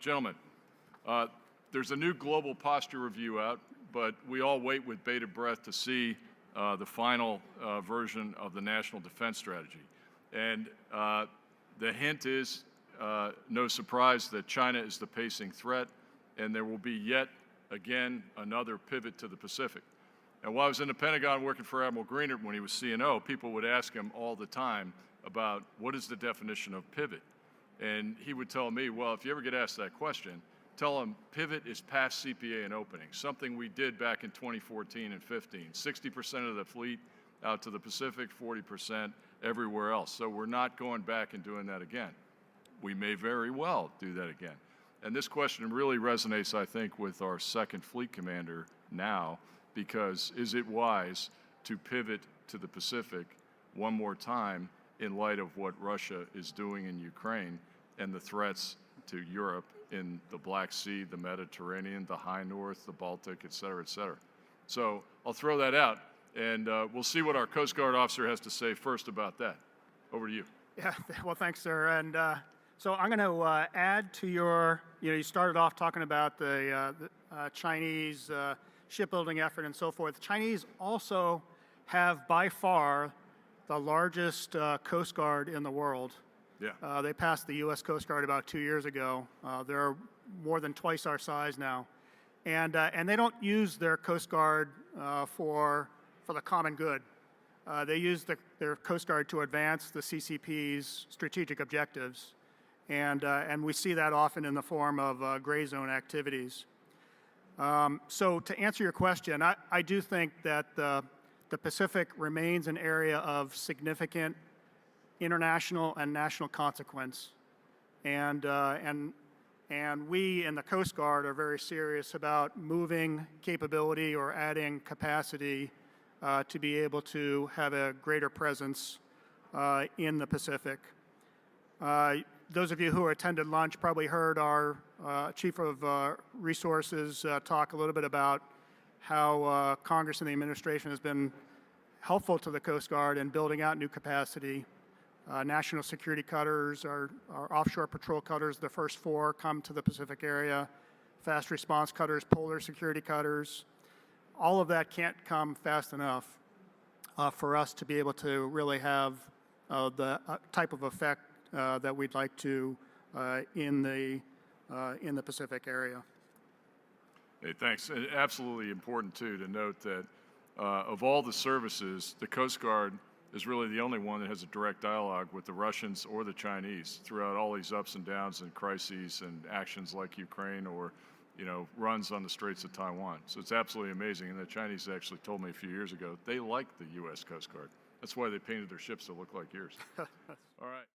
Gentlemen, there's a new global posture review out, but we all wait with bated breath to see the final version of the National Defense Strategy. And the hint is, no surprise, that China is the pacing threat, and there will be yet again another pivot to the Pacific. And while I was in the Pentagon working for Admiral Greenert when he was CNO, people would ask him all the time about what is the definition of pivot. And he would tell me, well, if you ever get asked that question, tell him pivot is past CPA and opening, something we did back in 2014 and 15. 60% of the fleet out to the Pacific, 40% everywhere else. So we're not going back and doing that again. We may very well do that again. And this question really resonates, I think, with our second fleet commander now, because is it wise to pivot to the Pacific one more time in light of what Russia is doing in Ukraine and the threats to Europe in the Black Sea, the Mediterranean, the High North, the Baltic, et cetera, et cetera. So I'll throw that out, and we'll see what our Coast Guard officer has to say first about that. Over to you. Yeah, well, thanks, sir. And so I'm going to add to your, you started off talking about the Chinese shipbuilding effort and so forth. The Chinese also have by far the largest Coast Guard in the world. Yeah. They passed the U.S. Coast Guard about 2 years ago. They're more than twice our size now. And they don't use their Coast Guard for the common good. They use their Coast Guard to advance the CCP's strategic objectives. And we see that often in the form of gray zone activities. So to answer your question, I do think that the Pacific remains an area of significant international and national consequence. And we in the Coast Guard are very serious about moving capability or adding capacity to be able to have a greater presence in the Pacific. Those of you who attended lunch probably heard our Chief of Resources talk a little bit about how Congress and the administration has been helpful to the Coast Guard in building out new capacity. National security cutters, our offshore patrol cutters, the first 4 come to the Pacific area. Fast response cutters, polar security cutters. All of that can't come fast enough for us to be able to really have the type of effect that we'd like to in the Pacific area. Hey, thanks. And absolutely important, too, to note that of all the services, the Coast Guard is really the only one that has a direct dialogue with the Russians or the Chinese throughout all these ups and downs and crises and actions like Ukraine or, runs on the Straits of Taiwan. So it's absolutely amazing. And the Chinese actually told me a few years ago they like the U.S. Coast Guard. That's why they painted their ships to look like yours. All right.